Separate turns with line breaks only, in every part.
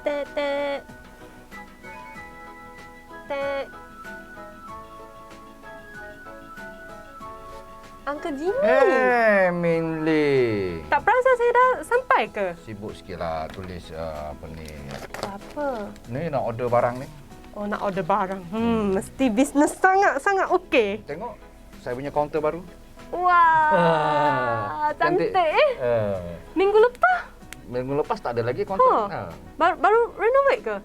Tek. Uncle Jimmy.
Min Lee.
Tak perasan saya dah sampai ke?
Sibuk sikit lah tulis apa ni.
Apa?
Ni nak order barang ni.
Oh, nak order barang. Mesti bisnes sangat-sangat okey.
Tengok, saya punya kaunter baru.
Wah, cantik Minggu
lepas tak ada lagi kaunter.
Baru renovate ke?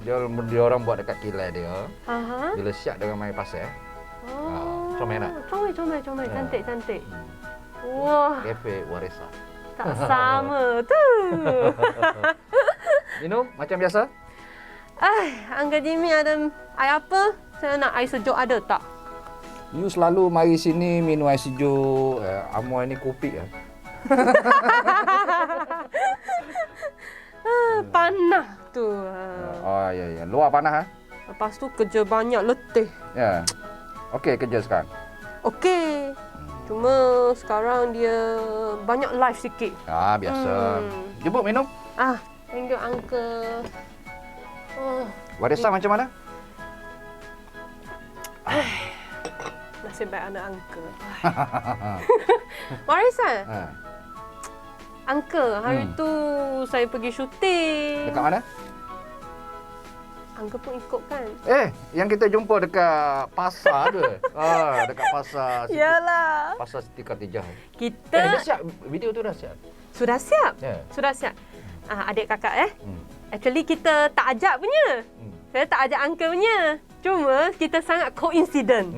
Dia orang buat dekat kilai dia.
Aha.
Bila siap dia orang main pasar. Comel tak?
Comel. Cantik. Wah,
Cafe Waresa.
tak sama tu.
Minum macam biasa?
Uncle Jimmy ada air apa? Saya nak air sejuk ada tak?
You selalu mari sini minum air sejuk. Amoy ni kopi ya.
Panas tu.
Oh ya. Luar panas
Lepas tu kerja banyak letih.
Ya. Okey kerja sekarang.
Okey. Cuma sekarang dia banyak live sikit.
Biasa. Jemput minum.
Thank you uncle.
Waresa macam mana?
Nasib baik anak uncle. Warisan? Uncle, hari tu saya pergi syuting.
Dekat mana?
Uncle pun ikut kan?
Yang kita jumpa dekat pasar tu. Dekat pasar.
Yalah.
Pasar Siti Khatijah.
Kita
Dah siap. Video tu dah siap.
sudah siap.
Ya.
Sudah siap. Adik kakak Actually kita tak ajak punya. Saya tak ajak uncle punya. Cuma kita sangat coincident.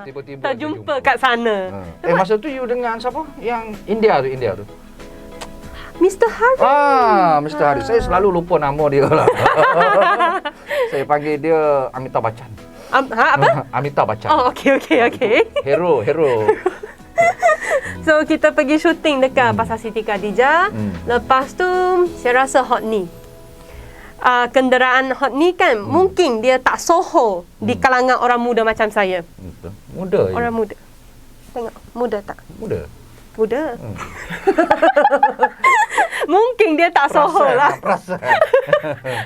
Tiba-tiba
terjumpa kat sana.
Masa tu you dengan siapa? Yang India tu.
Mr. Hari.
Mr. Hari. Saya selalu lupa nama dia lah. Saya panggil dia Amitabh Bachchan.
Apa?
Amitabh Bachchan.
Oh, okey.
Hero.
So kita pergi syuting dekat Pasar Siti Khadijah. Lepas tu saya rasa hot ni. Kenderaan hot ni kan mungkin dia tak soho di kalangan orang muda macam saya.
Muda.
Orang muda. Tengok, muda tak?
Muda.
Mungkin dia tak soho lah.
Perasan.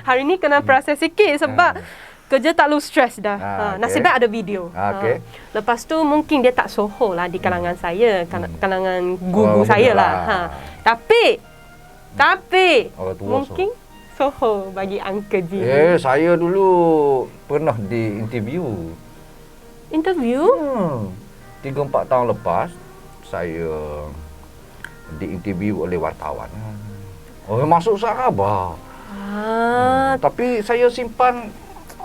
Hari ni kena proses sikit sebab kerja tak lu stres dah. Nasib baik ada video.
Okey.
Lepas tu mungkin dia tak soho lah di kalangan saya, kalangan guru saya lah. Tapi mungkin soho bagi Uncle Jimmy.
Saya dulu pernah di interview. 3-4 tahun lepas saya diinterview oleh wartawan. Masuk sahabat. Tapi saya simpan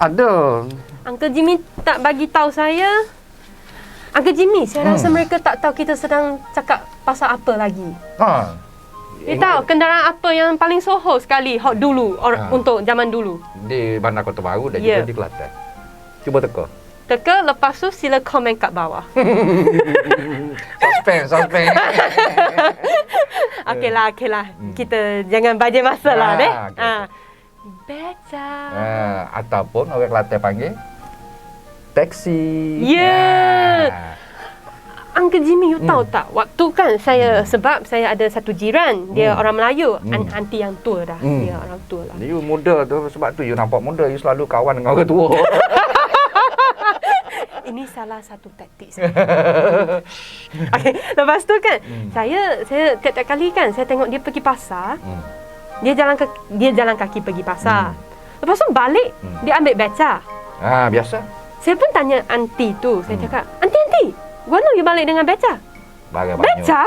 ada.
Uncle Jimmy tak bagi tahu saya. Uncle Jimmy, saya rasa mereka tak tahu kita sedang cakap pasal apa lagi. Dia tahu kenderaan apa yang paling soho sekali hot dulu untuk zaman dulu.
Di Bandar Kota Baru dan juga di Kelantan. Cuba teka,
lepas tu sila komen kat bawah.
Suspense.
Okeylah. Kita jangan bajai masa lah deh. Beca.
Ataupun orang Kelantan panggil taksi.
Uncle Jimmy, you tahu tak? Waktu kan saya, sebab saya ada satu jiran, dia orang Melayu, aunty yang tua dah. Dia orang tua lah.
You muda tu, sebab tu you nampak muda, you selalu kawan dengan orang tua.
Ini salah satu taktik saya. Okey, lepas tu kan, saya tiap-tiap kali kan, saya tengok dia pergi pasar, dia jalan kaki pergi pasar. Lepas tu balik, dia ambil beca.
Biasa.
Saya pun tanya aunty tu, saya cakap, Aunty, guna you balik dengan beca? Beca?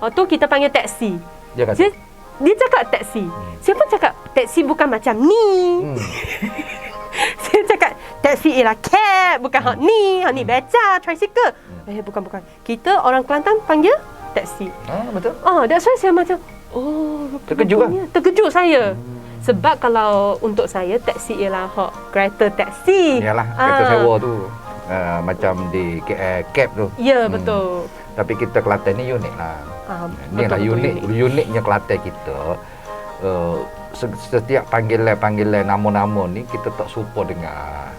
Tu kita panggil taksi. Dia cakap taksi. Saya pun cakap, taksi bukan macam ni. Saya cakap, taksi ialah cab, bukan hot ni beca, tricycle. Bukan. Kita orang Kelantan panggil taksi.
Betul.
That's why saya macam, terkejut saya. Sebab kalau untuk saya, taksi ialah hot kereta taksi.
Yalah, kereta sewa tu. Macam di KL cab tu.
Ya, betul.
Tapi kita Kelantan ni unik lah. Ni lah uniknya Kelantan kita. Setiap panggilan nama-nama ni kita tak serupa dengan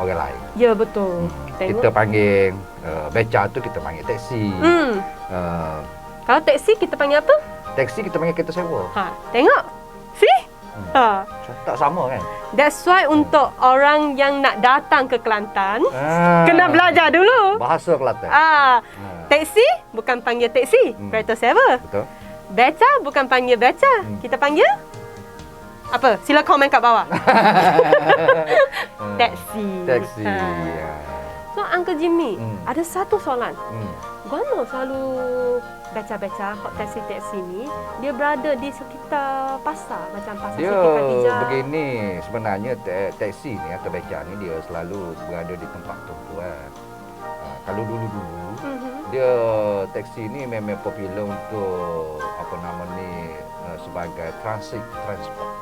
orang lain.
Ya, betul.
Kita panggil beca tu kita panggil taksi.
Kalau taksi kita panggil apa?
Taksi kita panggil kereta sewa.
Tengok. See?
Tak sama kan?
That's why untuk orang yang nak datang ke Kelantan, kena belajar dulu.
Bahasa Kelantan.
Teksi bukan panggil teksi, kereta sewa.
Betul.
Beca bukan panggil beca, kita panggil apa? Sila komen kat bawah. Taksi.
Taksi.
So Uncle Jimmy, ada satu soalan. Guano selalu beca-beca hot taxi ni, dia berada di sekitar pasar, macam pasar
dia
Siti Khadijah.
Begini, sebenarnya taksi ni atau beca ni dia selalu berada di tempat tumpuan. Kalau dulu-dulu, dia taksi ni memang popular untuk apa nama ni sebagai transport.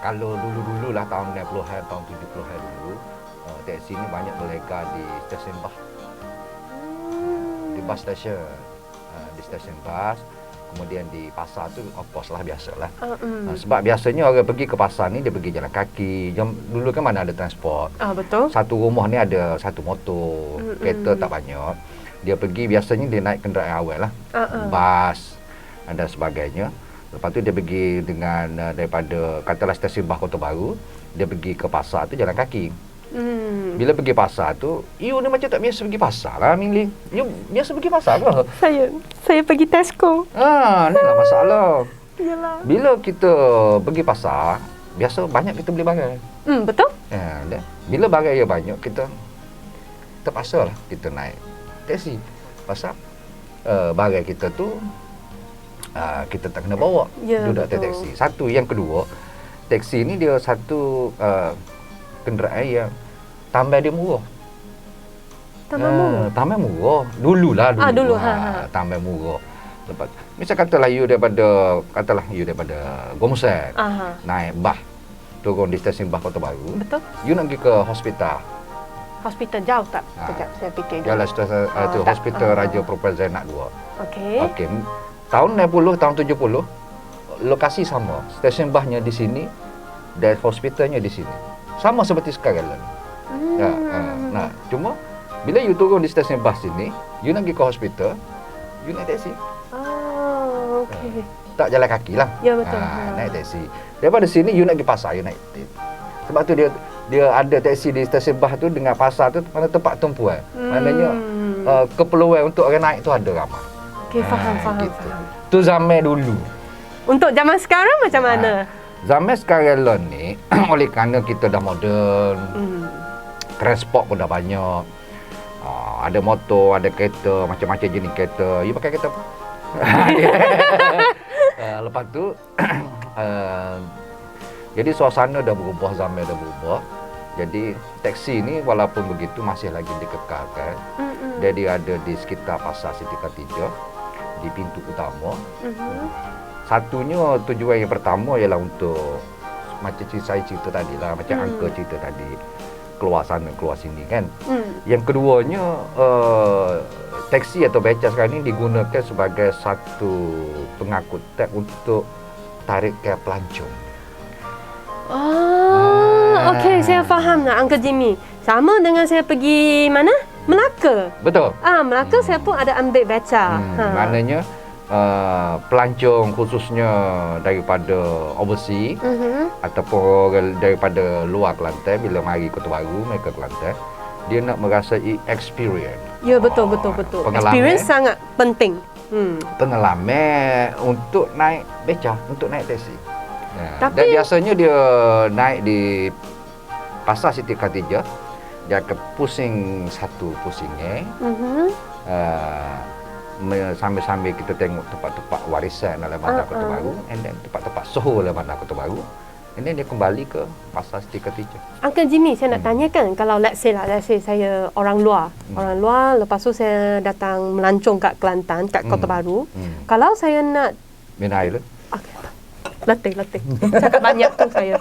Kalau dulu-dulu lah tahun 90-an, tahun 70-an dulu, taksi ni banyak berlega di stesen bas. Di bus station. Di stesen bas. Kemudian di pasar tu pos lah biasalah. Sebab biasanya orang pergi ke pasar ni dia pergi jalan kaki. Dulu kan mana ada transport.
Betul.
Satu rumah ni ada satu motor. Kereta tak banyak. Dia pergi biasanya dia naik kenderaan awal lah. Bas dan sebagainya. Lepas tu dia pergi dengan daripada katalah stesen bas Kota Baru, dia pergi ke pasar tu jalan kaki. Bila pergi pasar tu, you ni macam tak biasa pergi pasar lah, Mingling. You biasa pergi pasar ke?
Saya pergi Tesco.
Ni lah masalah.
Yalah.
Bila kita pergi pasar, biasa banyak kita beli barang.
Betul.
Bila barang yang banyak, kita terpaksa lah kita naik taksi. Pasal barang kita tu kita tak kena bawa, duduk atas taksi. Satu. Yang kedua, taksi ni dia satu kenderaan yang tambah dia murah. Tambah murah. Dulu. Tambah murah. Lepas misal katalah you daripada Gomsek, naik bas, turun di stesen bas Kota Baru.
Betul.
You nak pergi ke hospital.
Hospital jauh tak? Sekejap, saya fikir dulu.
Jalan stesen tu Hospital Raja Perempuan Zainab 2.
Okey.
Tahun 90, tahun 70, lokasi sama. Stesen basnya di sini dan hospitalnya di sini. Sama seperti sekarang lah. Cuma bila you turun di stesen bas sini, you nak pergi ke hospital, you naik taksi.
Okey.
Tak jalan kaki lah.
Ya, betul.
Naik taksi. Daripada sini you nak pergi pasar, you naik taksi. Sebab tu dia ada taksi di stesen bas tu dengan pasar tu mana tempat tumpuan. Maknanya keperluan untuk orang naik tu ada ramai.
Okey, faham.
Tu zaman dulu.
Untuk zaman sekarang macam mana?
Zaman sekarang lah ni, oleh kerana kita dah moden, transport pun dah banyak. Ada motor, ada kereta, macam-macam jenis kereta. You pakai kereta apa? Lepas tu, jadi suasana dah berubah, zaman dah berubah. Jadi taksi ni walaupun begitu masih lagi dikekalkan. Jadi ada di sekitar pasar Siti Khadijah, di pintu utama. Satunya tujuan yang pertama ialah untuk macam saya cerita tadi lah, macam Uncle cerita tadi, keluar sana keluar sini kan. Yang keduanya taksi atau beca sekarang ni digunakan sebagai satu pengangkutan untuk tarik ke pelancong.
Okey, saya faham nak Uncle Jimmy. Sama dengan saya pergi mana? Melaka.
Betul.
Melaka saya pun ada ambil beca.
Maknanya pelancong khususnya daripada overseas ataupun daripada luar Kelantan bila mari Kota Baru, mereka Kelantan, dia nak merasai experience.
Ya, betul. Experience sangat penting.
Pengalaman untuk naik beca, untuk naik taksi. Dan biasanya dia naik di pasar Siti Khadijah, dia akan pusing satu pusingnya. Sambil-sambil kita tengok tempat-tempat warisan dalam bandar Kota Baru, and then tempat-tempat soho dalam bandar Kota Baru, and then dia kembali ke pasar Siti Khadijah.
Uncle Jimmy, saya nak tanyakan, kalau let's say saya orang luar, lepas tu saya datang melancong kat Kelantan, kat Kota Baru, kalau saya nak
minum air lah.
Letih. Cakap banyak tu saya.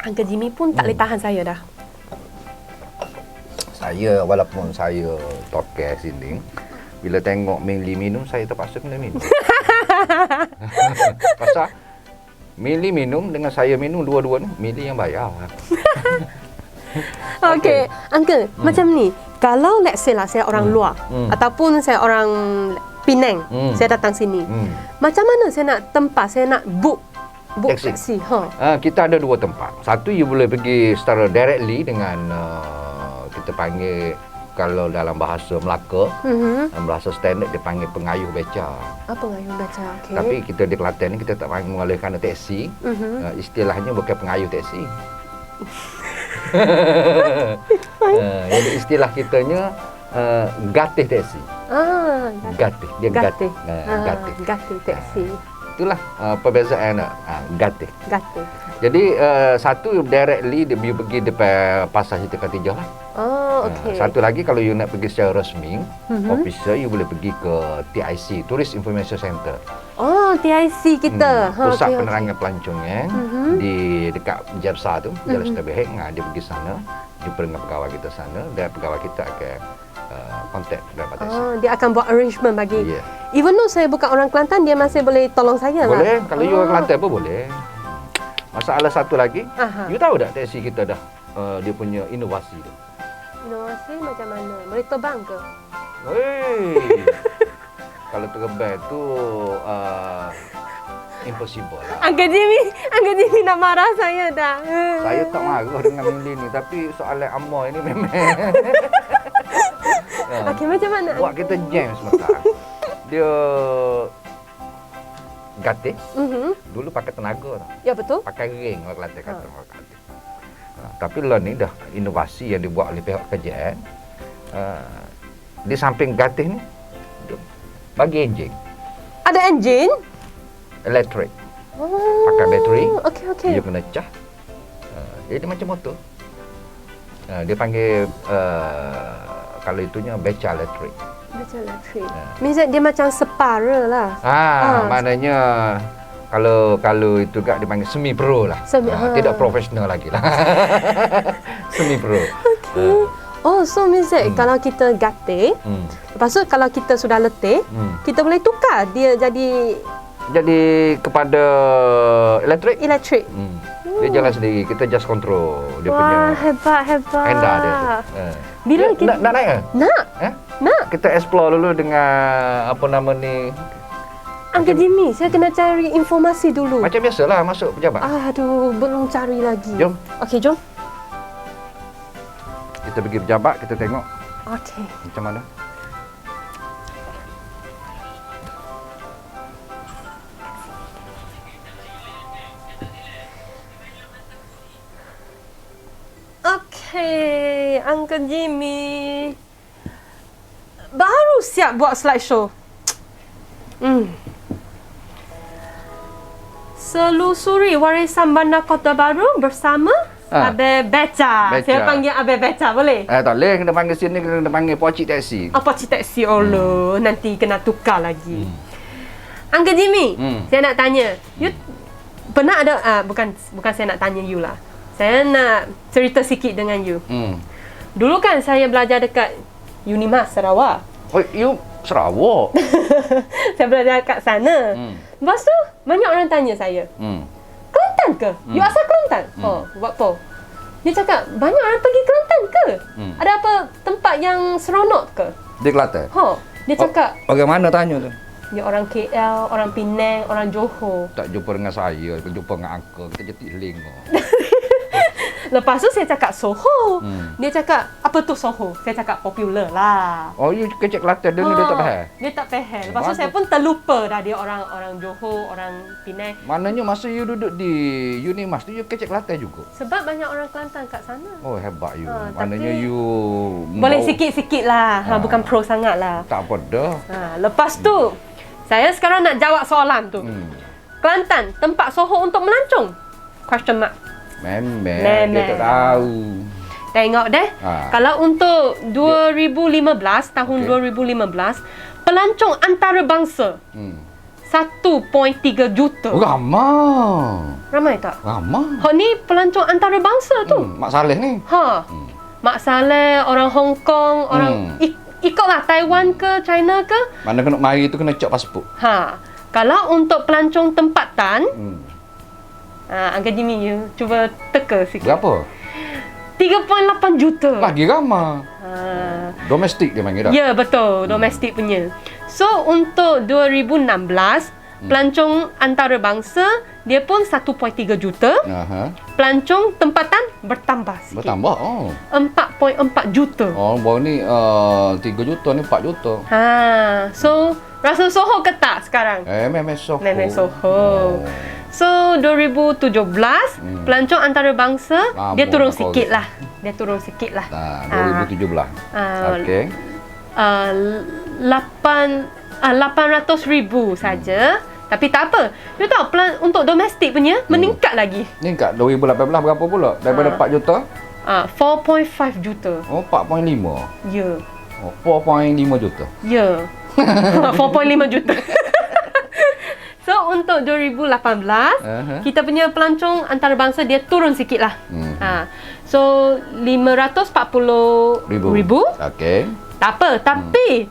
Uncle Jimmy pun tak boleh tahan saya dah.
Saya, walaupun saya tokel sini, bila tengok Mili minum, saya terpaksa kena minum. Pasal Mili minum dengan saya minum dua-dua ni, Mili yang bayar.
Okey, Uncle, macam ni. Kalau let's say lah saya orang luar ataupun saya orang Penang. Saya datang sini. Macam mana saya nak tempat, saya nak book taksi.
Kita ada 2 tempat. Satu, you boleh pergi secara directly dengan kita panggil, kalau dalam bahasa Melaka, bahasa standard dia panggil pengayuh beca.
Pengayuh beca, okey.
Tapi kita di Kelantan ni kita tak panggil mengalihkan taksi. Istilahnya bukan pengayuh taksi. Jadi istilah kitanya gatih taksi. Gatih, dia gatih.
Gatih taksi.
Itulah perbezaan gatih.
Gatih.
Jadi satu directly dia pergi depan pasar Siti Khatijah lah.
Okey.
Satu lagi kalau you nak pergi secara rasmi, official, you boleh pergi ke TIC, Tourist Information Center.
TIC kita.
Pusat penerangan pelancong di dekat Jabsa tu, Jalan Setabehek. Dia pergi sana, jumpa dengan pegawai kita sana, dan pegawai kita akan kontak dapat taksi.
Dia akan buat arrangement bagi. Even though saya bukan orang Kelantan, dia masih boleh tolong saya lah.
Boleh, kalau you orang Kelantan pun boleh. Masalah satu lagi, you tahu tak taksi kita dah dia punya inovasi tu?
Inovasi macam mana? Boleh terbang ke?
Kalau terbang tu impossible lah.
Uncle Jimmy nak marah saya dah.
Saya tak marah dengan benda ni, tapi soalan Amoy ni memang
Okey, macam mana?
buat kita jam sebentar. Dia gatih. Dulu pakai tenaga tau.
Ya, betul.
Pakai ring orang Kelantan kata orang Kelantan. Tapi lah ni dah inovasi yang dibuat oleh pihak kerajaan. Di samping gatih ni dia bagi enjin.
Ada enjin?
Elektrik. Pakai bateri.
Okey.
Dia kena cas. Jadi macam motor. Dia panggil kalau itunya beca elektrik.
Beca elektrik. Means dia macam separa lah.
Maknanya kalau itu gak dipanggil semi pro lah. Tidak profesional lagi lah. Semi pro.
So means kalau kita gatih, lepas tu kalau kita sudah letih, kita boleh tukar dia jadi
kepada elektrik. Dia jalan sendiri, kita just control dia punya.
Hebat.
Enda dia tu.
Bila kita
nak naik ke?
Nak.
Kita explore dulu dengan apa nama ni.
Uncle Jimmy, saya kena cari informasi dulu.
Macam biasalah masuk pejabat.
Aduh, belum cari lagi.
Jom.
Okey, jom.
Kita pergi pejabat, kita tengok.
Okey.
Macam mana?
Okey, Uncle Jimmy. Baru siap buat slideshow. Selusuri warisan Bandar Kota Baru bersama Abel Beca. Saya panggil Abel Beca, boleh?
Tak boleh, kena panggil sini, kena panggil Pocik Taksi.
Pocik Taksi, nanti kena tukar lagi. Uncle Jimmy, saya nak tanya. You pernah ada, bukan saya nak tanya you lah. Saya nak cerita sikit dengan you. Dulu kan saya belajar dekat Unimas Sarawak.
You Sarawak?
Saya belajar kat sana. Lepas tu, banyak orang tanya saya. Kelantan ke? You asal Kelantan? Buat apa? Dia cakap, banyak orang pergi Kelantan ke? Ada apa tempat yang seronok ke?
Di Kelantan?
Dia cakap,
bagaimana tanya tu?
dia orang KL, orang Penang, orang Johor.
Tak jumpa dengan saya, jumpa dengan uncle. Kita jetik link.
Lepas tu saya cakap Soho. Dia cakap, apa tu Soho? Saya cakap popular lah.
You kecek Kelantan dia dia tak faham?
Dia tak faham. Lepas tu saya pun terlupa dah dia orang Johor, orang Penang.
Maknanya masa you duduk di Unimas tu, you kecek Kelantan juga?
Sebab banyak orang Kelantan kat sana.
Hebat you. Maknanya you
boleh sikit-sikit lah. Bukan pro sangat lah.
Tak apa dah.
Lepas tu, saya sekarang nak jawab soalan tu. Kelantan, tempat Soho untuk melancong? Question mark.
Memang dia tak tahu.
Tengok deh. Kalau untuk 2015, tahun 2015, pelancong antarabangsa 1.3 juta. Ramai tak?
Ramai.
Ni pelancong antarabangsa tu.
Mak Saleh ni.
Mak Saleh, orang Hong Kong, orang ikutlah Taiwan ke China ke.
Mana kena mari tu kena cek pasport.
Kalau untuk pelancong tempatan, Uncle Jimmy, you cuba teka sikit.
Berapa?
3.8 juta.
Lagi ramai. Domestik dia panggil dah.
Ya, betul. Domestik punya. So untuk 2016 pelancong antarabangsa dia pun 1.3 juta. Pelancong tempatan bertambah sikit.
Bertambah. Oh.
4.4 juta.
Oh, baru ni 3 juta ni 4 juta.
So rasa Soho ke tak sekarang?
Memang Soho.
Memang Soho. So 2017 pelancong antarabangsa dia turun sikit lah. Dia turun sikit lah.
2017. Okey.
800,000 saja. Tapi tak apa. You tahu untuk domestik punya meningkat lagi.
Meningkat 2018 berapa pula? Daripada 4 juta?
4.5 juta.
Oh, 4.5.
Ya.
Oh, 4.5 juta.
Ya. 4.5 juta. So untuk 2018 kita punya pelancong antarabangsa dia turun sikit lah. So 540,000.
Okey.
Tak apa, tapi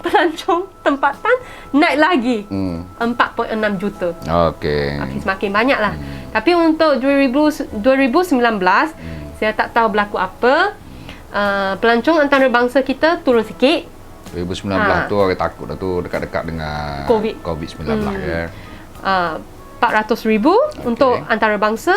pelancong tempatan naik lagi 4.6 juta.
Okey.
Semakin banyak lah. Tapi untuk 2019 saya tak tahu berlaku apa. Pelancong antarabangsa kita turun sikit.
2019 tu orang takut dah tu dekat-dekat dengan COVID-19 ya.
400,000 untuk antarabangsa,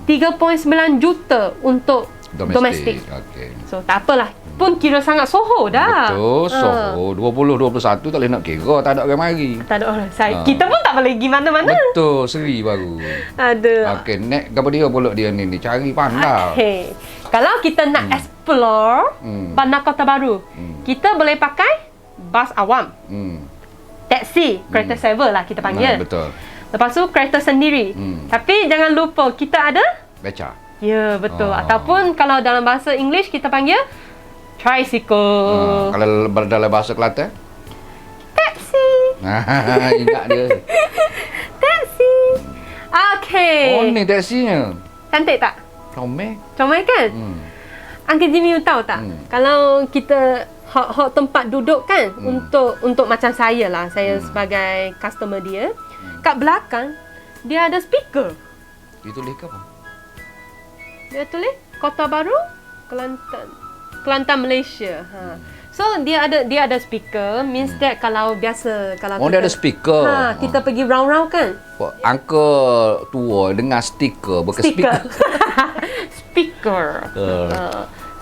3.9 juta untuk domestik.
Okey.
So tak apalah. Pun kira sangat Soho dah.
Betul, Soho 2021 tak boleh nak kira, tak ada orang mari.
Tak ada orang. Kita pun tak boleh pergi mana-mana.
Betul, seri baru.
Ada.
Okey, next apa dia pula dia ni cari pandai.
Okay. Kalau kita nak explore Bandar Kota Baru, kita boleh pakai bas awam. Taksi, kereta sewa lah kita panggil.
Betul.
Lepas tu kereta sendiri. Tapi jangan lupa kita ada
beca.
Ya, betul. Ataupun kalau dalam bahasa English kita panggil tricycle.
Kalau dalam bahasa Kelantan?
Taksi.
Ingat dia.
Taksi. Okey.
Oh, ni taksinya.
Cantik tak?
Comel.
Comel kan? Uncle Jimmy tahu tak? Kalau kita hak tempat duduk kan, untuk macam saya lah, saya sebagai customer dia, kat belakang dia ada speaker.
Dia tulis ke apa?
Dia tulis Kota Baru, Kelantan Malaysia. So dia ada speaker, means that kalau biasa kalau
dia ada speaker.
Kita pergi round-round kan.
Uncle tua dengan stiker, bukan speaker.
Speaker.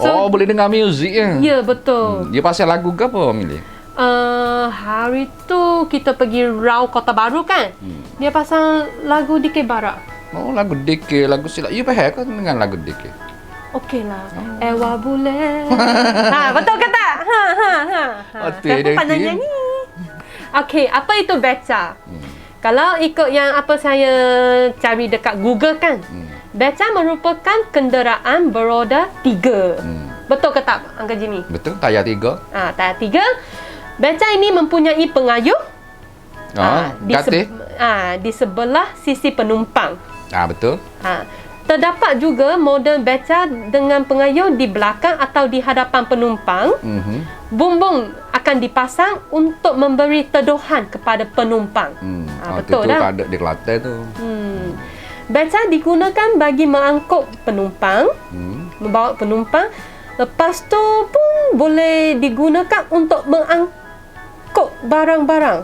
So, boleh dengar muzik ya?
Ya, betul.
Dia pasal lagu ke apa milih?
Hari tu kita pergi round Kota Baru kan. Dia pasal lagu DK Barat.
Oh, lagu DK, lagu silap. You faham kan dengan lagu DK?
Okey lah. Ewa boleh. Betul ke tak? Siapa pandai nyanyi? Okey, apa itu beca? Kalau ikut yang apa saya cari dekat Google kan, beca merupakan kenderaan beroda 3. Betul ke tak, Uncle Jimmy?
Betul, tayar 3.
Tayar 3. Beca ini mempunyai pengayuh di sebelah sisi penumpang.
Betul.
Terdapat juga model beca dengan pengayuh di belakang atau di hadapan penumpang. Bumbung akan dipasang untuk memberi teduhan kepada penumpang.
Betul dah. Ada di Kelantan tu.
Beca digunakan bagi mengangkut penumpang, membawa penumpang. Lepas tu pun boleh digunakan untuk mengangkut barang-barang.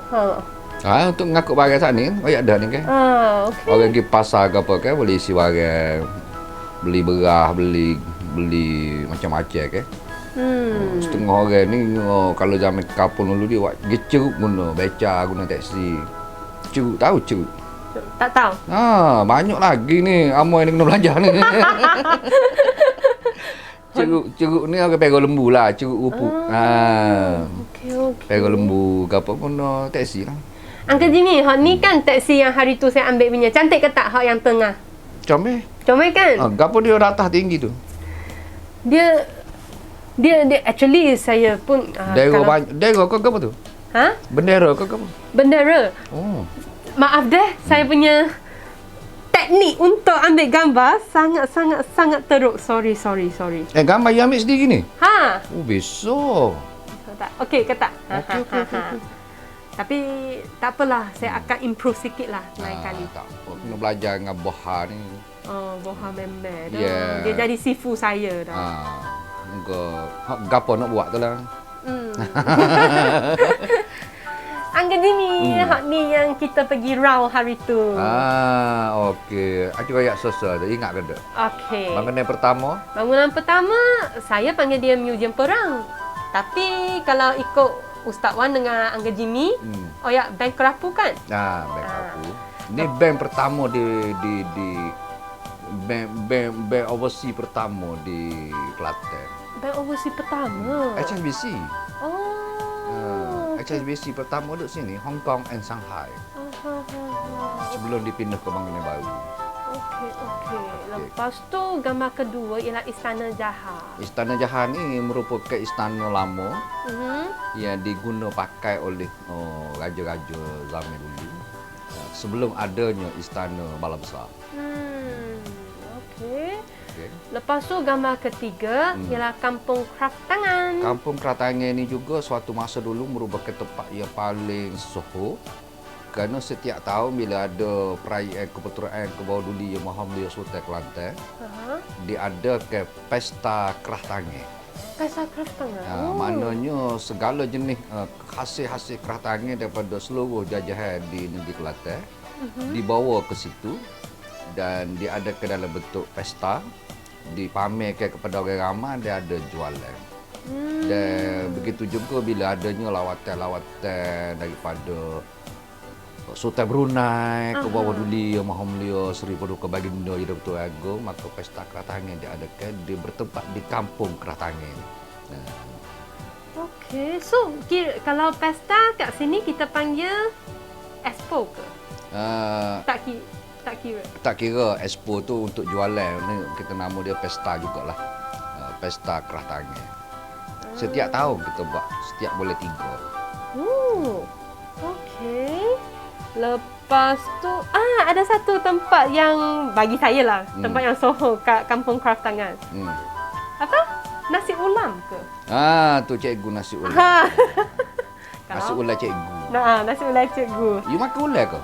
Untuk mengangkut barang saat ni, ada ni kan?
Okay.
Orang pergi pasar ke apa kan, boleh isi barang. Beli beras, beli macam-macam kan? Setengah orang ni, kalau zaman kampung dulu dia buat ceruk guna, beca guna taksi. Ceruk, tahu ceruk?
Tak tahu.
Banyak lagi ni, amoi ni kena belajar ni. Ceruk ni orang pegang lembu lah, ceruk rupuk.
Okay.
Pegang lembu ke apa guna taksi lah.
Uncle Jimmy, hak ni kan taksi yang hari tu saya ambil punya. Cantik ke tak hak yang tengah?
Comel.
Comel kan?
Gapo dia atas tinggi tu?
Dia actually saya pun
Bendera ke apa tu? Bendera ke apa?
Bendera. Maaf deh, saya punya teknik untuk ambil gambar sangat teruk. Sorry.
Gambar yang ambil sendiri ni? Besok.
Okey ke tak?
Okey.
Tapi tak apalah, saya akan improve sikit lah lain kali.
Tak apa, kena belajar dengan Boha ni.
Boha member dah.
Yeah.
Dia jadi sifu saya dah.
Gapo nak buat tu lah.
Angka Jimmy, hak ni yang kita pergi round hari tu.
Okey. Aku kayak selesai tu. Ingat ke tak?
Okey.
Bangunan pertama,
saya panggil dia Museum Perang. Tapi kalau ikut Ustaz Wan dengan Angka Jimmy, bank Kerapu kan?
bank Kerapu. Ni bank pertama di bank overseas pertama di Kelantan.
Bank overseas pertama.
HSBC.
Oh.
HSBC pertama duduk sini, Hong Kong and Shanghai. Sebelum dipindah ke bangunan baru.
Okey. Lepas tu gambar kedua ialah Istana Jaha.
Istana Jaha ni merupakan istana lama yang diguna pakai oleh raja-raja zaman dulu. Sebelum adanya Istana Bala Besar.
Okey. Lepas tu gambar ketiga ialah Kampung Kraft Tangan.
Kampung Kraft Tangan ni juga suatu masa dulu merupakan tempat yang paling soho. Kerana setiap tahun bila ada perayaan keputeraan ke bawah duli Yang Maha Mulia Sultan Kelantan, diadakan pesta Kraft Tangan.
Pesta Kraft Tangan.
Maknanya segala jenis hasil-hasil Kraft Tangan daripada seluruh jajahan di negeri Kelantan dibawa ke situ dan diadakan dalam bentuk pesta, dipamerkan kepada orang ramai, dia ada jualan. Dan begitu juga bila adanya lawatan-lawatan daripada Sultan Brunei ke bawah duli Yang Maha Mulia Seri Paduka Baginda Yang Di-Pertuan Agong, maka pesta Kraft Tangan diadakan, dia bertempat di Kampung Kraft Tangan.
Okey, so kalau pesta kat sini kita panggil expo ke? Tak kira expo tu untuk jualan ni, kita nama dia pesta jugalah. Pesta Kraft Tangan. Setiap tahun kita buat, setiap bulan 3. Okey. Lepas tu ada satu tempat yang bagi saya lah, tempat yang soho kat Kampung Kraft Tangan. Apa? Nasi ulam ke?
Tu cikgu nasi ulam. Nasi ulam cikgu.
Nasi ulam cikgu.
You makan ulam ke?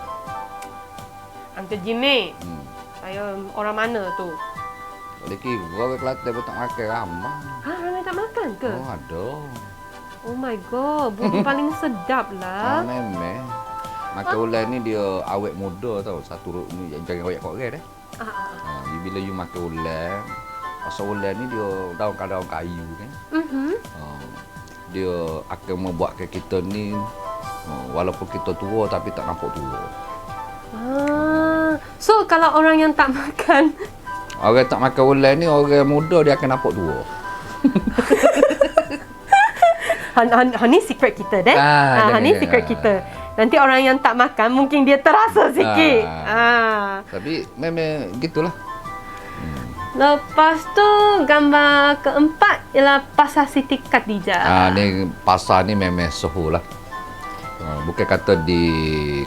Uncle Jimmy. Saya orang mana tu?
Boleh kira orang Kelantan pun tak makan ramah.
Ramai tak makan ke?
Ada.
Oh my god, bumbu paling sedap lah.
Memang. Makan ulam ni dia awet muda tau. Satu ni jangan royak kat orang dah. Bila you makan ulam, asal ulam ni dia daun kayu kan. Dia akan membuatkan kita ni walaupun kita tua tapi tak nampak tua.
So kalau orang yang tak makan,
orang tak makan ulam ni, orang muda dia akan nampak tua.
Ni secret kita deh. Ni secret kita. Nanti orang yang tak makan mungkin dia terasa sikit.
Tapi memang gitulah.
Lepas tu gambar keempat ialah Pasar Siti Khadijah.
Ni pasar ni memang soho lah. Bukan kata di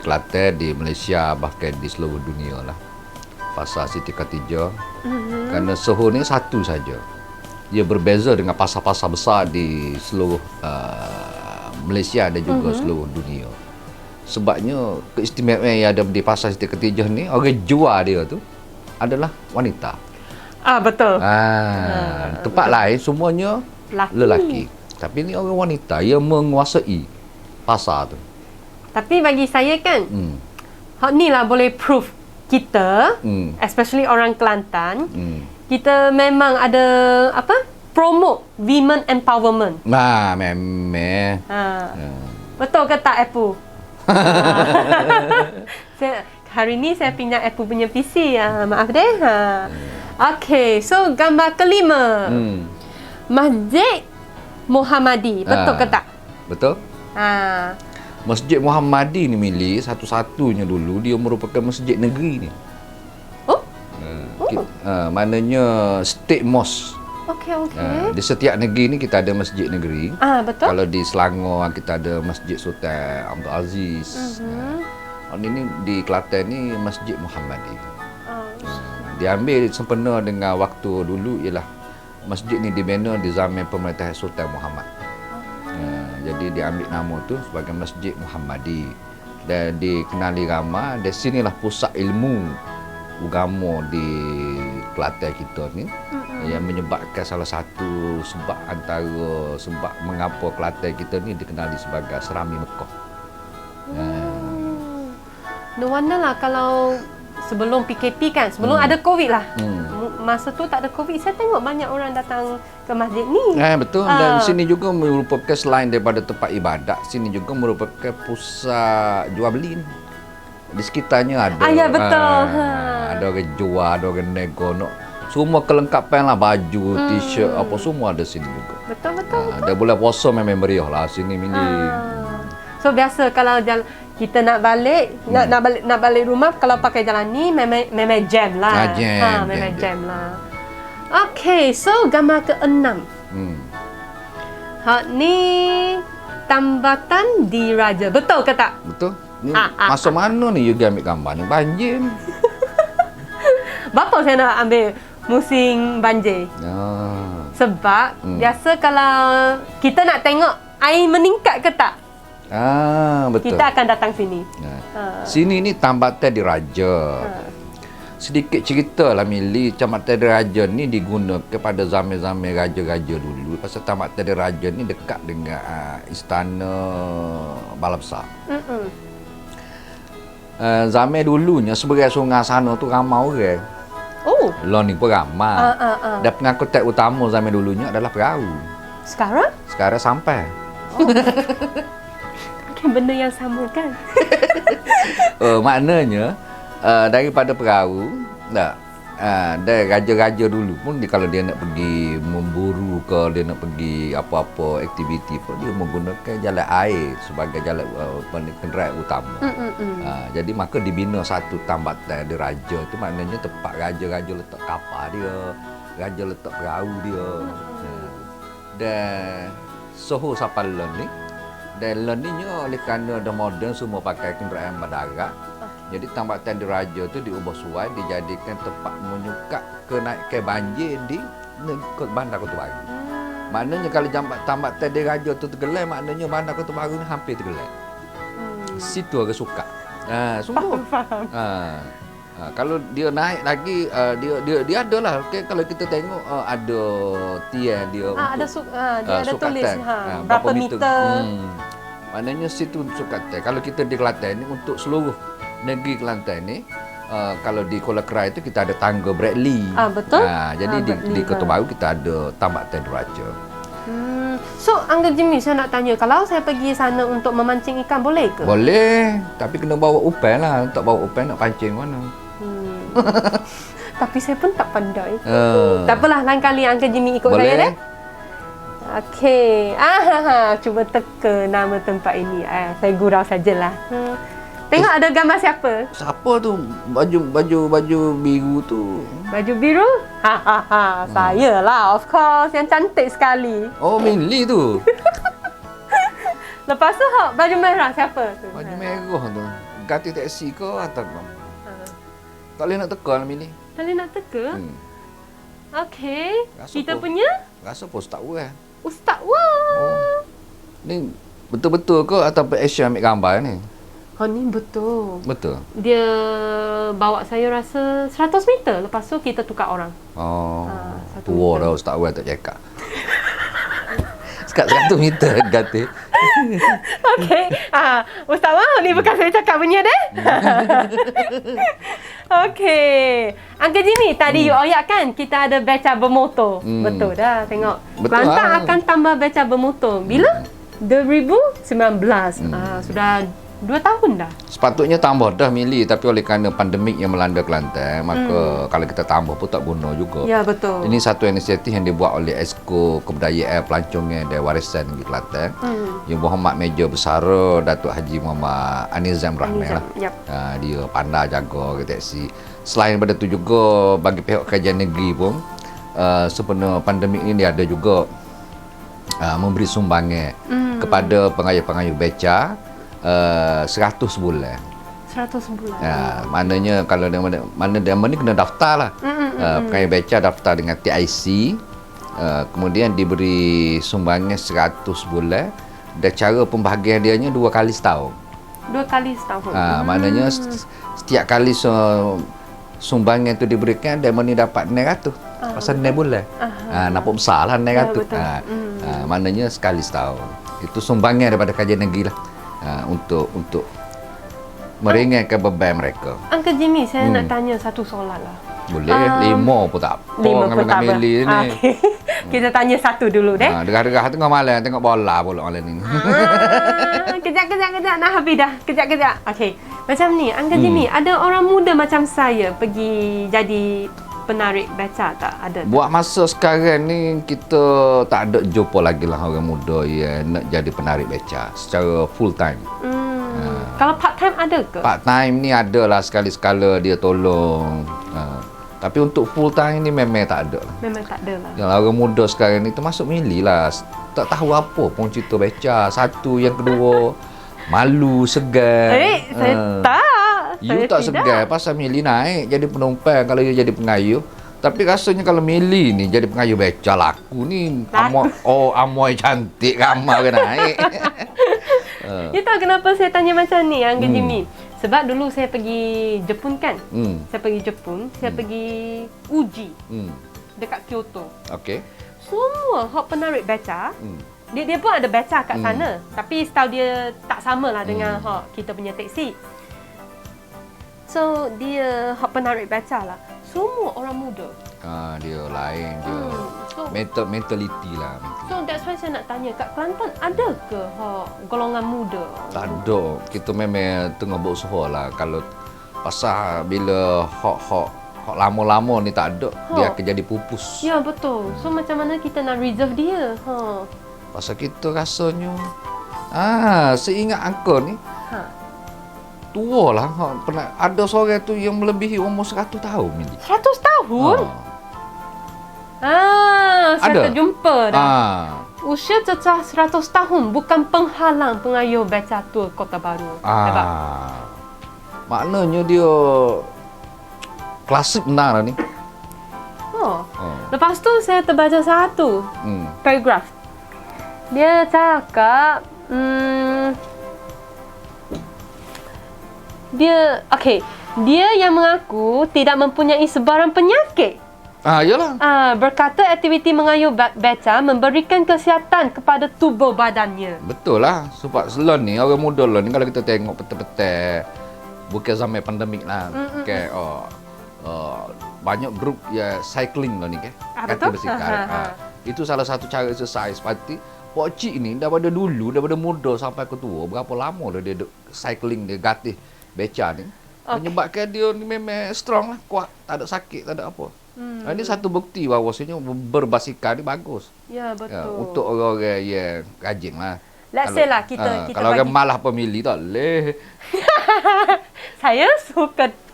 Kelantan, di Malaysia, bahkan di seluruh dunia lah. Pasar Siti Khadijah. Kerana soho ni satu saja. Dia berbeza dengan pasar-pasar besar di seluruh Malaysia dan juga seluruh dunia. Sebabnya keistimewaan yang ada di Pasar Siti Khadijah ni, orang jual dia tu adalah wanita.
Betul.
Tempat lain semuanya lelaki. Tapi ni orang wanita yang menguasai pasar tu.
Tapi bagi saya kan, hak ni lah boleh prove kita, especially orang Kelantan, kita memang ada promote women empowerment.
Memang.
Betul ke tak, Apu? Hari ni saya pinjam Apu punya PC. Maaf deh. Okey, so gambar kelima. Masjid Muhammadi. Betul ke tak?
Betul. Masjid Muhammadi ni Mili, satu-satunya dulu dia merupakan masjid negeri ni. Maknanya state mosque.
Okey.
Di setiap negeri ni kita ada masjid negeri.
Betul.
Kalau di Selangor kita ada Masjid Sultan Abdul Aziz. Ini di Kelantan ni Masjid Muhammadi. Diambil sempena dengan waktu dulu ialah masjid ni dibina di zaman pemerintahan Sultan Muhammad. Jadi diambil nama tu sebagai Masjid Muhammadi dan dikenali ramai. Dari sinilah pusat ilmu agama di Kelantan kita ni, yang menyebabkan salah satu sebab mengapa Kelantan kita ni dikenali sebagai Serami Mekah.
No wonder lah kalau sebelum PKP kan, sebelum ada COVID lah. Masa tu tak ada COVID, saya tengok banyak orang datang ke masjid ni.
Betul. Dan sini juga merupakan selain daripada tempat ibadat, sini juga merupakan pusat jual beli. Di sekitarnya ada.
Ya betul.
Ada orang jual, ada orang nego. Semua kelengkapan lah, baju, t-shirt, apa semua ada sini juga.
Betul.
Dah bulan puasa memang meriah lah sini mini.
So biasa kalau kita nak balik, nak balik rumah, kalau pakai jalan ni memang jam lah. Jam lah. Okay, so gambar ke-6. Hak ni tambatan diraja. Betul ke tak?
Betul. Ni masa mana ni you ambil gambar ni? Banjir ni.
Bapa saya nak ambil musim banjir. Sebab biasa kalau kita nak tengok air meningkat ke tak,
betul.
kita akan datang sini.
Sini ni tambatan diraja. Sedikit cerita lah Mili, tambatan diraja ni digunakan pada zaman-zaman raja-raja dulu. Pasal tambatan diraja ni dekat dengan istana Bala Besar. Zaman dulunya sebagai sungai sana tu ramai orang. Lah ni pun ramai. Dan pengangkutan utama zaman dulunya adalah perahu.
Sekarang?
Sekarang sampai.
Benda yang sama kan?
Maknanya daripada perahu, dari raja-raja dulu pun kalau dia nak pergi memburu ke, dia nak pergi apa-apa aktiviti pun, dia menggunakan jalan air sebagai jalan kenderaan utama. Jadi maka dibina satu tambatan diraja tu, maknanya tempat raja-raja letak kapal dia, raja letak perahu dia. Dan soho sapal ni, dan learningnya oleh kerana dah moden semua pakai kenderaan mendarat. Jadi tambatan diraja tu diubah suai, dijadikan tempat menyukat kenaikan banjir di Bandar Kota Baru. Maknanya kalau tambatan diraja tu tergelai, maknanya Bandar Kota Baru ni hampir tergelai. Situ agak suka. Sungguh. Kalau dia naik lagi, dia ada lah. Okay, kalau kita tengok ada tiang dia.
Dia ada tulis berapa meter.
Maknanya situ sukatan. Kalau kita di Kelantan ni, untuk seluruh negeri Kelantan ni, kalau di Kuala Kerai tu kita ada tangga Bradley.
Betul.
Jadi di Kota Baru kita ada tambatan diraja.
So, Uncle Jimmy, saya nak tanya, kalau saya pergi sana untuk memancing ikan, boleh ke?
Boleh, tapi kena bawa upan lah. Tak bawa upan nak pancing mana?
Tapi saya pun tak pandai. Tak apalah, lain kali Uncle Jimmy ikut
boleh.
saya deh. Okey. Cuba teka nama tempat ini. Saya gurau sajalah. Tengok ada gambar siapa?
Siapa tu? Baju biru tu.
Baju biru? Saya lah, of course. Yang cantik sekali.
Oh, Mili tu.
Lepas tu baju merah siapa tu?
Baju merah tu. Ganti teksi ke atau apa? Tak boleh nak teka lah Mili.
Tak boleh nak teka? Okey. Kita
pun,
punya?
Rasa pun Ustaz Wah.
Ustaz Wah.
Ni betul-betul ke atau Asia ambil gambar ni?
Ni betul.
Betul.
Dia bawa saya rasa 100 meter. Lepas tu kita tukar orang.
Tua dah Ustaz Wah tak cakap. Sekat 100 meter ganti.
Okey. Ustaz Wah, ni bukan saya cakap punya deh. Okey. Uncle Jimmy, tadi you oyak kan kita ada beca bermotor. Betul dah, tengok. Kelantan akan tambah beca bermotor. Bila? 2019. Sudah 2 tahun dah.
Sepatutnya tambah dah Mili, tapi oleh kerana pandemik yang melanda Kelantan, maka kalau kita tambah pun tak guna juga.
Ya, betul.
Ini satu inisiatif yang dibuat oleh Esko Kebudayaan Pelancongan dan Warisan Negeri Kelantan. Yang berhormat Meja Besara Datuk Haji Muhammad Anizam Rahman lah. Dia pandai jaga ke taksi. Selain daripada itu juga bagi pihak kajian negeri pun, sebenarnya pandemik ini dia ada juga memberi sumbangan kepada pengayuh-pengayuh beca 100 bulan.
100 bulan.
Maknanya kalau mana dia ni kena daftar lah. Pengayuh beca daftar dengan TIC. Kemudian diberi sumbangan 100 bulan. Dan cara pembahagian dianya 2 kali setahun.
2 kali setahun.
Maknanya setiap kali sumbangan tu diberikan, dia ni dapat 900. Pasal 9 bulan. Nampak besar lah 900. Maknanya sekali setahun. Itu sumbangan daripada kajian negeri lah. untuk meringankan beban mereka.
Uncle Jimmy, saya nak tanya satu soalan lah.
Boleh, 5 pun tak apa.
5 pun tak apa.
Mili ni.
Okay. Kita tanya satu dulu deh.
Degah-degah tengok malam, tengok bola pula malam ni.
Kejap. Nak habis dah. Kejap. Okey. Macam ni, Uncle Jimmy, ada orang muda macam saya pergi jadi penarik beca tak? Ada?
Buat masa sekarang ni, kita tak ada jumpa lagi lah orang muda yang nak jadi penarik beca secara full time.
Kalau part time ada ke?
Part time ni ada lah sekali-sekala dia tolong. Tapi untuk full time ni memang tak ada lah.
Memang tak ada lah.
Yang orang muda sekarang ni termasuk Mili lah. Tak tahu apa pun cerita beca. Satu, yang kedua, malu, segan.
Saya tak.
You tak segan pasal Mili naik jadi penumpang kalau you jadi pengayuh. Tapi rasanya kalau Mili ni jadi pengayuh beca laku ni. Amoy cantik ramai ke naik.
You tahu kenapa saya tanya macam ni, Uncle Jimmy? Sebab dulu saya pergi Jepun kan. Saya pergi Jepun, saya pergi uji dekat Kyoto.
Okey.
Semua hak penarik beca, dia pun ada beca kat sana. Tapi style dia tak samalah dengan hak kita punya taksi. So, dia hak penarik beca lah. Semua orang muda.
Dia lain dia.
So,
mentality lah.
So that's why saya nak tanya, kat Kelantan ada ke golongan muda?
Tak ada. Kita memang tengah berusaha lah. Kalau pasal bila hak lama-lama ni tak ada, dia akan jadi pupus.
Ya, betul. So macam mana kita nak reserve dia?
Pasal kita rasanya seingat angka ni tua lah. Ada seorang tu yang melebihi umur 100 tahun.
100 tahun? Saya terjumpa dah. Usia cecah 100 tahun bukan penghalang pengayuh beca tour Kota Baru.
Maknanya dia klasik benar lah ni.
Lepas tu saya terbaca satu paragraf. Dia cakap dia yang mengaku tidak mempunyai sebarang penyakit.
Yalah.
Berkata aktiviti mengayuh beca memberikan kesihatan kepada tubuh badannya.
Betul lah. Sebab selon ni, orang muda lah ni kalau kita tengok petek-petek, bukan zaman pandemik lah. Banyak grup ya cycling lah ni ke.
Betul.
Itu salah satu cara exercise. Seperti Pak Cik ni daripada dulu, daripada muda sampai ke tua, berapa lama dah dia cycling, dia gatih beca ni. Menyebabkan dia ni memang strong lah, kuat, tak ada sakit, tak ada apa. Ini satu bukti bahawasanya berbasikal ni bagus.
Ya, betul.
Untuk orang-orang yang rajin lah.
Let's say lah kita
kalau orang malah pemilih tak boleh.
Saya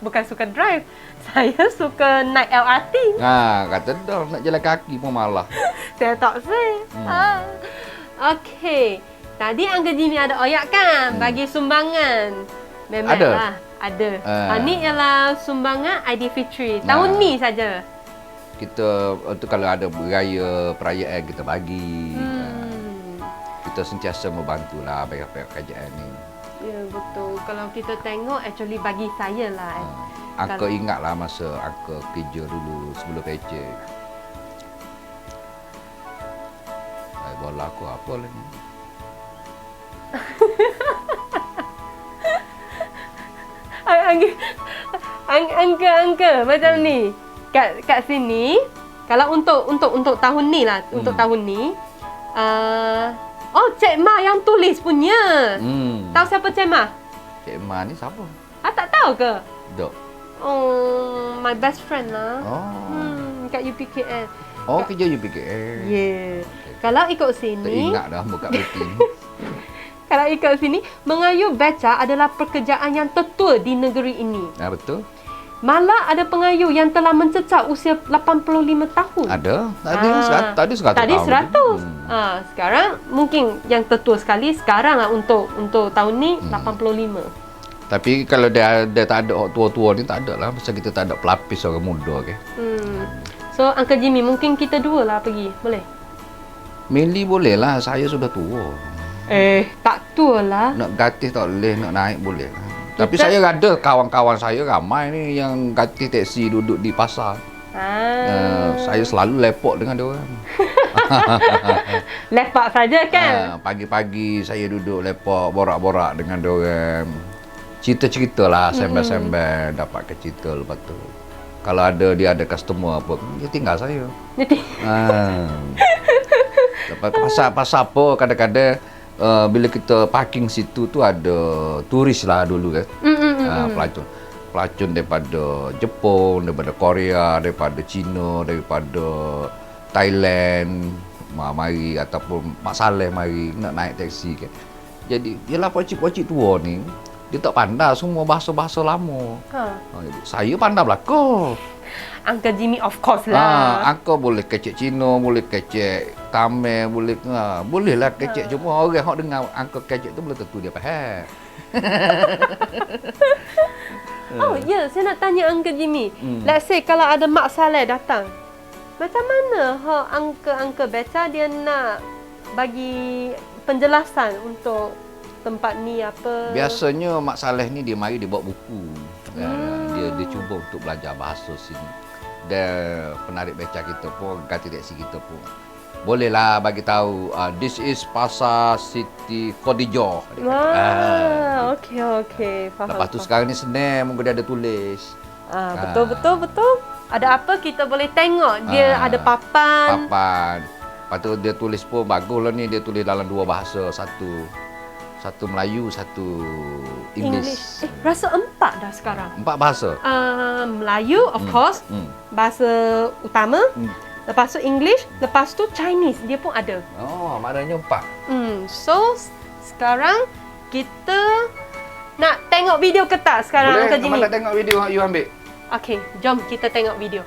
bukan suka drive. Saya suka naik LRT.
Kata dah nak jalan kaki pun malah.
Saya tak say. Okey. Tadi Uncle Jimmy ada oyak kan bagi sumbangan. Memanglah ada. Ni ialah sumbangan Aidilfitri. Tahun ni saja.
Kita tu kalau ada beraya perayaan kita bagi. Kita sentiasa membantulah pihak-pihak kerajaan ni.
Ya, betul. Kalau kita tengok actually bagi saya lah.
Angka ingatlah masa angka kerja dulu sebelum PJ. Bola aku apa lah ni?
Angka macam ni. Kat sini kalau untuk tahun ni lah, untuk tahun ni Cik Ma yang tulis punya. Tahu siapa Cik Ma?
Cik Ma ni siapa?
Tak tahu ke?
Tak.
My best friend lah. Kat UPKM.
Kerja UPKM.
Yeah. Kalau ikut sini,
tak ingat dah buka rutin.
Kalau ikut sini, mengayuh beca adalah pekerjaan yang tertua di negeri ini.
Betul.
Malah ada pengayuh yang telah mencecah usia 85 tahun.
Ada. Tadi 100
Tadi
tahun.
100. Sekarang mungkin yang tertua sekali sekarang lah untuk tahun ni 85.
Tapi kalau dia tak ada tua-tua ni tak ada lah. Pasal kita tak ada pelapis orang muda ke.
So Uncle Jimmy mungkin kita dua lah pergi. Boleh?
Mili boleh lah. Saya sudah tua.
Tak tua lah.
Nak gatih tak boleh. Nak naik boleh lah. Tapi saya ada kawan-kawan saya ramai ni yang gatih teksi duduk di pasar. Saya selalu lepok dengan dia orang.
Lepak saja kan?
Pagi-pagi saya duduk lepak, borak-borak dengan diorang. Cerita-cerita lah, sembel-sembel, dapat ke cerita lepas tu. Kalau dia ada customer apa, dia tinggal saya. Lepas pasal apa, kadang-kadang bila kita parking situ tu ada turis lah dulu kan. Pelacun daripada Jepun, daripada Korea, daripada China, daripada Thailand mari, ataupun Mak Saleh mari nak naik taksi kan. Jadi ialah pocik-pocik tua ni, dia tak pandai semua bahasa-bahasa lama. Saya pandai belaka.
Uncle Jimmy of course lah.
Uncle boleh kecek Cina, boleh kecek Tamil, boleh lah kecek. Cuma orang yang dengar Uncle kecek tu belum tentu dia faham.
Oh ya, saya nak tanya Uncle Jimmy. Let's say kalau ada Mak Saleh datang, macam mana Uncle Beca dia nak bagi penjelasan untuk tempat ni apa?
Biasanya Mak Saleh ni dia mari dia bawa buku. Dia cuba untuk belajar bahasa sini. Dan penarik beca kita pun, ganti taksi kita pun bolehlah bagi tahu this is Pasar Siti Khadijah. Okey, faham. Lepas tu sekarang ni senang, mungkin dia ada tulis.
Betul. Ada apa kita boleh tengok? Dia ada papan.
Lepas tu dia tulis pun baguslah ni, dia tulis dalam 2 bahasa, satu Melayu, satu English.
Rasa 4 dah sekarang.
4 bahasa.
Melayu of course, bahasa utama. Lepas tu English, lepas tu Chinese dia pun ada.
Oh, maknanya 4.
So sekarang kita nak tengok video ke tak sekarang?
Boleh, Jimmy? Boleh, nak tengok video you ambil.
Okey, jom kita tengok video.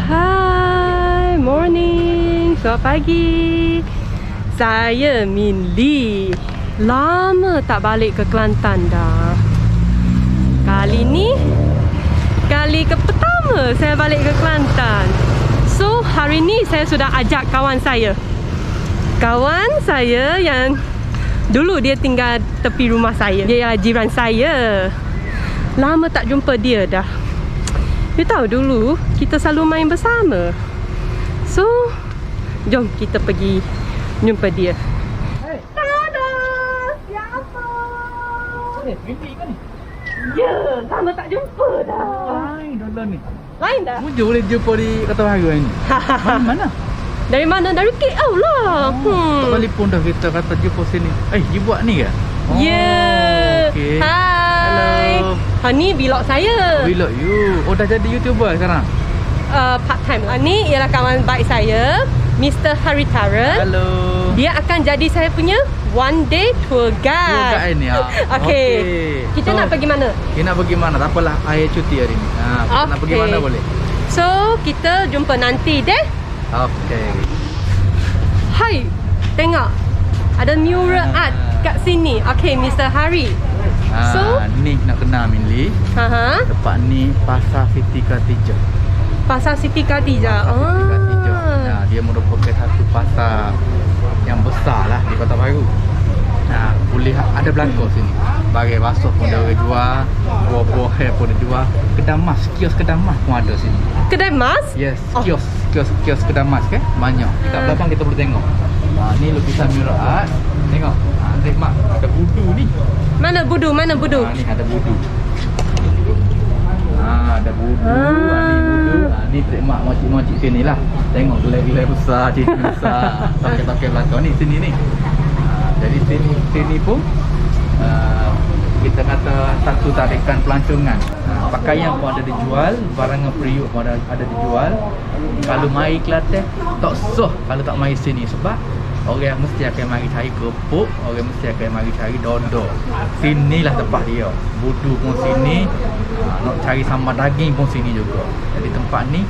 Hai, morning. Selamat pagi. Saya Min Lee. Lama tak balik ke Kelantan dah. Kali ni kali ke pertama saya balik ke Kelantan. So, hari ni saya sudah ajak kawan saya. Kawan saya yang dulu dia tinggal tepi rumah saya. Dia ialah jiran saya. Lama tak jumpa dia dah. You tahu dulu kita selalu main bersama. So, jom kita pergi jumpa dia. Tada! Siapa?
Mimpi kan ni?
Ya, lama tak jumpa dah.
Lain dah ni.
Lain dah?
Mujur boleh jumpa di Kota Baru ni. Mana?
Dari mana? Dari KL lah.
Tak balik pun dah kita kata jumpa sini. You buat ni ke?
Okay. Hai.
Hello.
Ni vlog saya.
Vlog you. Dah jadi YouTuber sekarang?
Part time. Ni ialah kawan baik saya, Mr. Haritaran.
Halo.
Dia akan jadi saya punya one day tour guide.
Tour guide ni.
Okey. Kita nak pergi mana?
Kita nak pergi mana? Tak apalah, air cuti hari ni. Kita nak pergi mana boleh?
So, kita jumpa nanti deh.
Okey.
Hai. Tengok. Ada mural art kat sini. Okey, Mr. Hari. So,
ni nak kenal Minli. Tempat ni Pasar Siti Khadijah.
Pasar Siti Khadijah.
Dia merupakan satu pasar yang besar lah di Kota Baru. Boleh ada belakang sini. Bagai basuh pun ada jual, buah-buah pun ada jual. Kedai mas, kios kedai mas pun ada sini.
Kedai mas?
Yes, kios kedai mas kan? Banyak. Kat belakang kita boleh tengok. Ni lukisan mural art. Tengok. Tengok mak, ada budu ni.
Mana budu?
Ni ada budu. Ada budu. Ni budu. Ni trik mak moncik-moncik sini lah. Tengok gelai-gelai besar, cincin besar. Pakai-pakai belakang ni, sini ni. Jadi sini pun kita kata satu tarikan pelancongan. Pakaian pun ada dijual, barangan periuk pun ada dijual. Kalau mai Kelantan tak sah kalau tak mai sini, sebab orang mesti akan mari cari kerupuk, orang mesti akan mari cari dodol. Sinilah tempat dia. Budu pun sini, nak cari sambal daging pun sini juga. Jadi tempat ni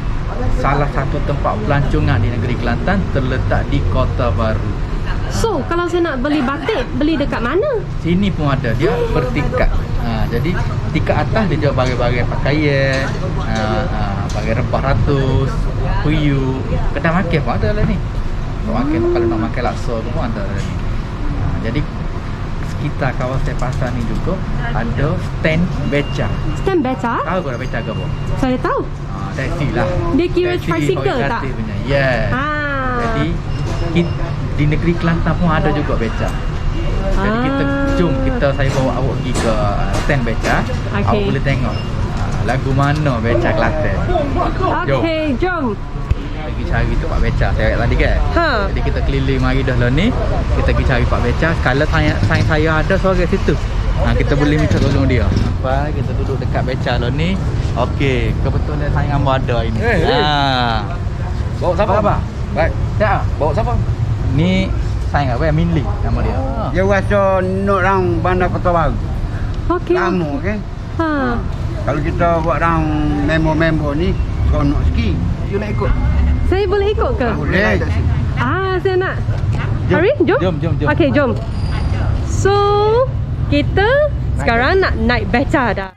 salah satu tempat pelancongan di negeri Kelantan, terletak di Kota Baru.
So, kalau saya nak beli batik, beli dekat mana?
Sini pun ada, dia bertingkat. Jadi tingkat atas dia jual bagai-bagai pakaian, bagai rempah ratus, periuk, kedai makan pun ada lah ni. Kalau nak makan laksa pun ada lah ni. Jadi sekitar kawasan pasar ni juga ada stand beca.
Stand beca?
Tahu kau beca ke apa?
Saya tahu.
Taxi lah.
Dia kira
Taxi
tricycle
orang
tak?
kata punya. Yes. Jadi di negeri Kelantan pun ada juga beca. Jadi saya bawa awak pergi ke stand beca.
Okay.
Awak boleh tengok lagu mana beca Kelantan.
Okey, jom.
Pergi cari tempat beca saya tadi kan. Jadi kita keliling mari dah lah ni. Kita pergi cari tempat beca. Kalau saya ada seorang situ. Kita boleh minta tolong dia. Kita duduk dekat beca lah ni. Okey, kebetulan saya dengan ada ini.
Bawa siapa?
Apa?
Baik.
Tak.
Bawa siapa?
Ni saya ingat Minli nama dia.
Dia rasa nak orang Bandar Kota Baru.
Okey.
Lama kan?
Ha.
Kalau kita buat orang member-member ni, seronok sikit. You nak ikut?
Saya boleh ikut ke?
Boleh.
Saya nak. Hari, jom.
Jom.
Okey, jom. So, kita sekarang nak naik beca dah.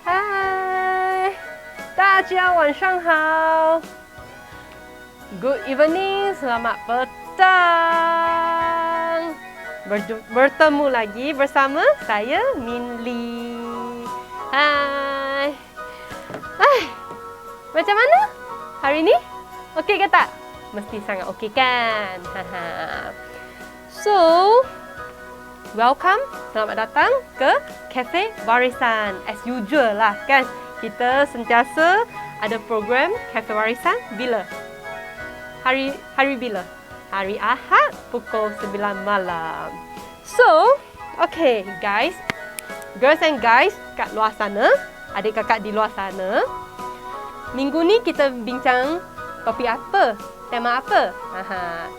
Hai, 大家晚上好。Good evening, selamat petang. Bertemu lagi bersama saya Minli. Hai. Macam mana hari ni? Okey ke tak? Mesti sangat okey kan? So, welcome, selamat datang ke Cafe Warisan. As usual lah kan, kita sentiasa ada program Cafe Warisan bila? Hari bila? Hari Ahad pukul 9 malam. So, okay guys, girls and guys kat luar sana, adik kakak di luar sana, minggu ni kita bincang topik apa? Tema apa?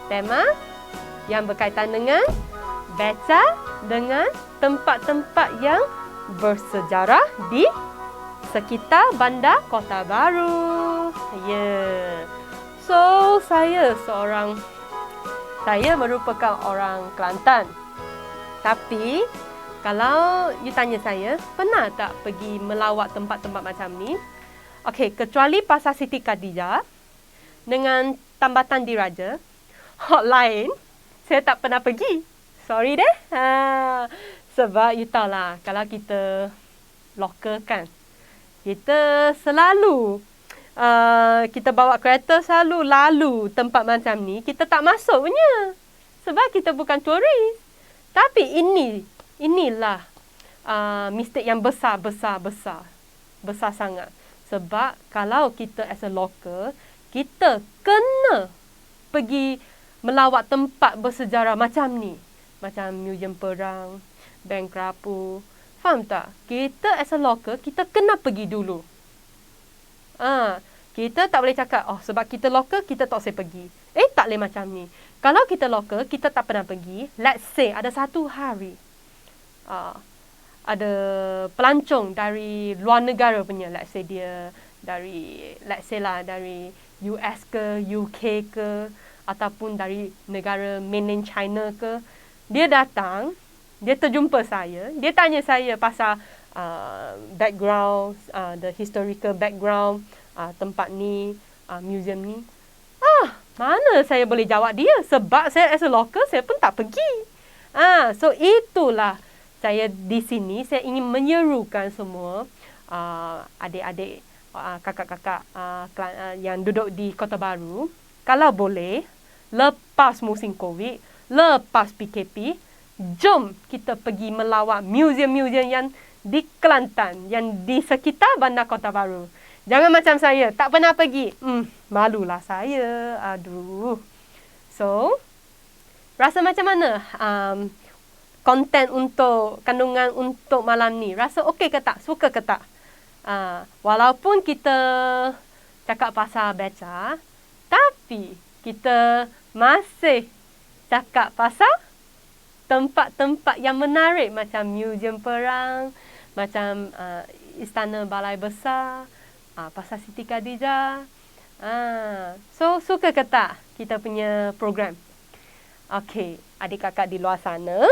Tema yang berkaitan dengan beca dengan tempat-tempat yang bersejarah di sekitar bandar Kota Baru. So, saya merupakan orang Kelantan. Tapi, kalau you tanya saya, pernah tak pergi melawat tempat-tempat macam ni? Okey, kecuali Pasar Siti Khadijah dengan Tambatan Diraja, lain, saya tak pernah pergi. Sorry deh. Sebab you tahu lah, kalau kita lokal kan, kita selalu kita bawa kereta selalu lalu tempat macam ni, kita tak masuk punya. Sebab kita bukan turis. Tapi inilah mistake yang besar sangat. Sebab kalau kita as a local, kita kena pergi melawat tempat bersejarah macam ni. Macam Museum Perang, Bank Kerapu. Faham tak? Kita as a local, kita kena pergi dulu. Kita tak boleh cakap, sebab kita local, kita tak boleh pergi. Tak boleh macam ni. Kalau kita local, kita tak pernah pergi. Let's say, ada satu hari, ada pelancong dari luar negara punya. Let's say dia dari US ke, UK ke, ataupun dari negara mainland China ke. Dia datang, dia terjumpa saya, dia tanya saya pasal background, the historical background tempat ni, museum ni. Mana saya boleh jawab dia, sebab saya as a local, saya pun tak pergi. So itulah saya di sini, saya ingin menyerukan semua adik-adik, kakak-kakak yang duduk di Kota Baru, kalau boleh, lepas musim COVID, lepas PKP, jom kita pergi melawat museum-museum yang di Kelantan, yang di sekitar bandar Kota Baru. Jangan macam saya, tak pernah pergi. Malulah saya. Aduh. So, rasa macam mana konten untuk, kandungan untuk malam ni? Rasa okey ke tak? Suka ke tak? Walaupun kita cakap pasal beca, tapi kita masih cakap pasal tempat-tempat yang menarik, macam Museum Perang, macam Istana Balai Besar, Pasar Siti Khadijah. So, suka ke tak kita punya program? Okey, adik kakak di luar sana,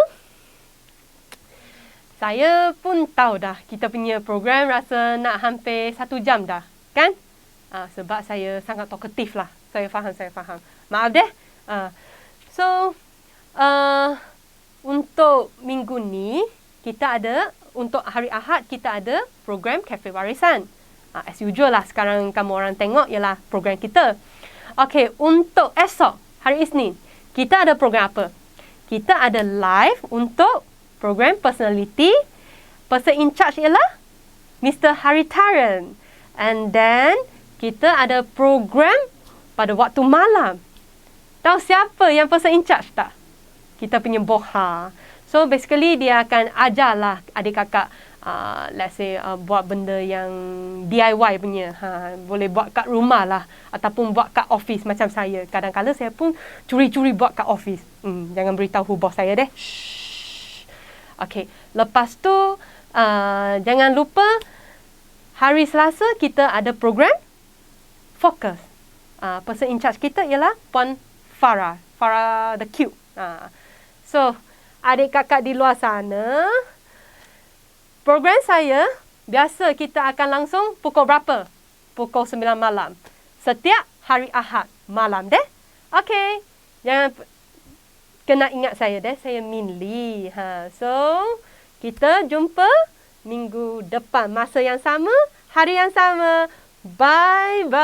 saya pun tahu dah kita punya program rasa nak hampir 1 jam dah, kan? Sebab saya sangat talkative lah. Saya faham. Maaf deh. So, untuk minggu ni, kita ada, untuk hari Ahad, kita ada program Cafe Warisan. As usual lah, sekarang kamu orang tengok ialah program kita. Okey, untuk esok, hari Isnin, kita ada program apa? Kita ada live untuk program personality. Person in charge ialah Mr. Haritaran. And then, kita ada program pada waktu malam. Tahu siapa yang person in charge tak? Kita punya boha. So, basically dia akan ajarlah adik kakak, let's say, buat benda yang DIY punya. Boleh buat kat rumah lah. Ataupun buat kat office macam saya. Kadang-kadang saya pun curi-curi buat kat office. Jangan beritahu bos saya deh. Okey. Lepas tu, jangan lupa, hari Selasa kita ada program Fokus. Person in charge kita ialah Puan Farah the Cute. So, adik kakak di luar sana, program saya, biasa kita akan langsung pukul berapa? Pukul 9 malam. Setiap hari Ahad malam deh. Okey. Jangan kena ingat saya deh. Saya Min Lee. So, kita jumpa minggu depan. Masa yang sama, hari yang sama. Bye-bye.